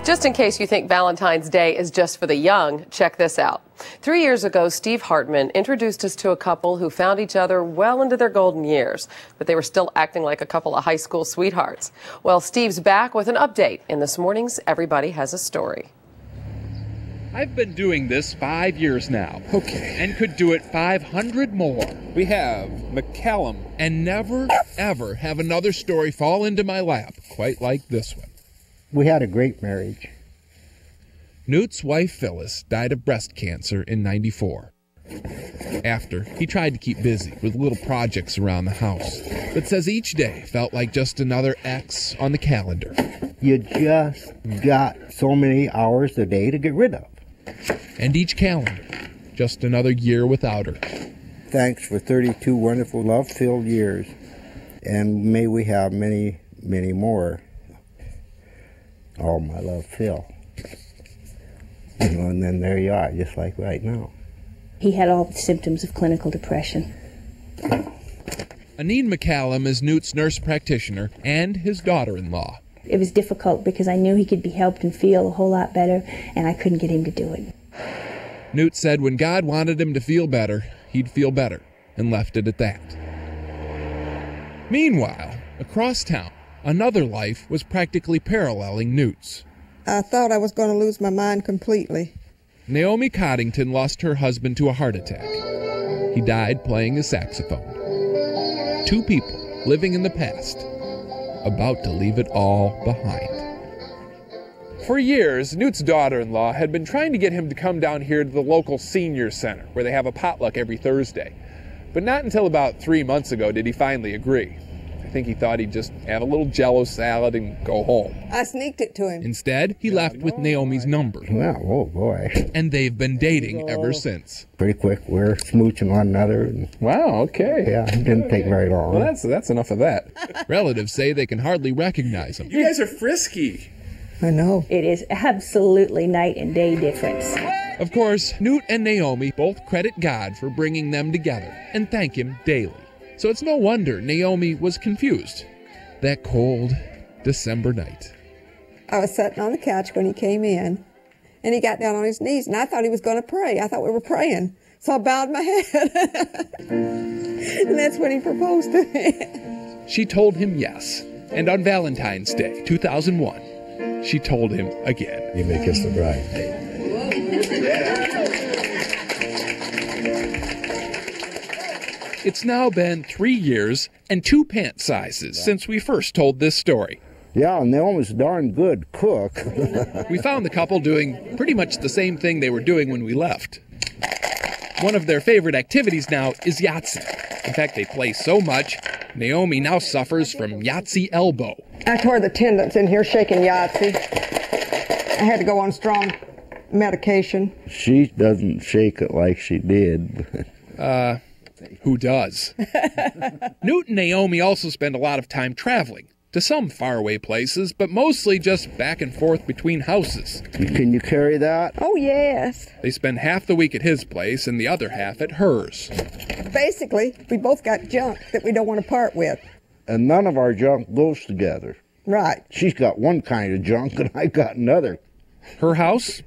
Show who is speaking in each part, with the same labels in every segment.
Speaker 1: Just in case you think Valentine's Day is just for the young, check this out. 3 years ago, Steve Hartman introduced us to a couple who found each other well into their golden years, but they were still acting like a couple of high school sweethearts. Well, Steve's back with an update in this morning's Everybody Has a Story.
Speaker 2: I've been doing this 5 years now. Okay. And could do it 500 more.
Speaker 3: We have McCallum.
Speaker 2: And never, ever have another story fall into my lap quite like this one.
Speaker 4: We had a great marriage.
Speaker 2: Newt's wife, Phyllis, died of breast cancer in '94. After, he tried to keep busy with little projects around the house, but says each day felt like just another X on the calendar.
Speaker 4: You just got so many hours a day to get rid of.
Speaker 2: And each calendar, just another year without her.
Speaker 4: Thanks for 32 wonderful, love-filled years. And may we have many, many more. All my love, Phil. And then there you are, just like right now.
Speaker 5: He had all the symptoms of clinical depression.
Speaker 2: Anine McCallum is Newt's nurse practitioner and his daughter-in-law.
Speaker 5: It was difficult because I knew he could be helped and feel a whole lot better, and I couldn't get him to do it.
Speaker 2: Newt said when God wanted him to feel better, he'd feel better, and left it at that. Meanwhile, across town, another life was practically paralleling Newt's.
Speaker 6: I thought I was going to lose my mind completely.
Speaker 2: Naomi Coddington lost her husband to a heart attack. He died playing his saxophone. Two people living in the past, about to leave it all behind. For years, Newt's daughter-in-law had been trying to get him to come down here to the local senior center, where they have a potluck every Thursday. But not until about 3 months ago did he finally agree. I think he thought he'd just have a little Jell-O salad and go home.
Speaker 6: I sneaked it to him.
Speaker 2: Instead, he left with Naomi's number.
Speaker 4: Well, oh boy.
Speaker 2: And they've been dating ever since.
Speaker 4: Pretty quick, we're smooching one another. And,
Speaker 3: Wow, okay.
Speaker 4: yeah, it didn't take very long.
Speaker 3: Well, that's enough of that.
Speaker 2: Relatives say they can hardly recognize him.
Speaker 3: You guys are frisky.
Speaker 6: I know.
Speaker 5: It is absolutely night and day difference.
Speaker 2: Of course, Newt and Naomi both credit God for bringing them together and thank him daily. So it's no wonder Naomi was confused that cold December night.
Speaker 6: I was sitting on the couch when he came in, and he got down on his knees, and I thought he was going to pray. I thought we were praying. So I bowed my head. And that's when he proposed to me.
Speaker 2: She told him yes. And on Valentine's Day, 2001, she told him again.
Speaker 4: You may kiss the bride.
Speaker 2: It's now been 3 years and 2 pant sizes since we first told this story.
Speaker 4: Yeah, Naomi's a darn good cook.
Speaker 2: We found the couple doing pretty much the same thing they were doing when we left. One of their favorite activities now is Yahtzee. In fact, they play so much, Naomi now suffers from Yahtzee elbow.
Speaker 6: I tore the tendons in here shaking Yahtzee. I had to go on strong medication.
Speaker 4: She doesn't shake it like she did.
Speaker 2: Who does? Newt and Naomi also spend a lot of time traveling to some faraway places, but mostly just back and forth between houses.
Speaker 4: Can you carry that?
Speaker 6: Oh, yes.
Speaker 2: They spend half the week at his place and the other half at hers.
Speaker 6: Basically, we both got junk that we don't want to part with.
Speaker 4: And none of our junk goes together.
Speaker 6: Right.
Speaker 4: She's got one kind of junk and I got another.
Speaker 2: Her house,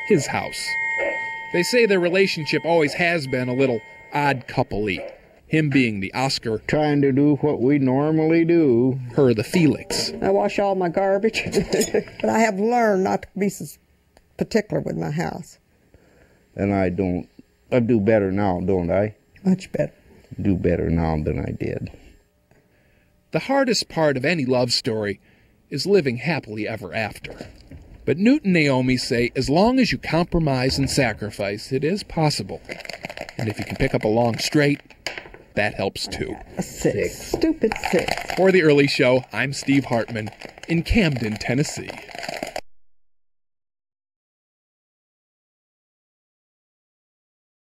Speaker 2: his house. They say their relationship always has been a little odd couple-y. Him being the Oscar,
Speaker 4: Trying to do what we normally do.
Speaker 2: her the Felix.
Speaker 6: I wash all my garbage. But I have learned not to be so particular with my house.
Speaker 4: And I do better now, don't I?
Speaker 6: Much better.
Speaker 4: Do better now than I did.
Speaker 2: The hardest part of any love story is living happily ever after. But Newt and Naomi say as long as you compromise and sacrifice, it is possible. And if you can pick up a long straight, that helps too.
Speaker 6: A 6. Stupid 6.
Speaker 2: For The Early Show, I'm Steve Hartman in Camden, Tennessee.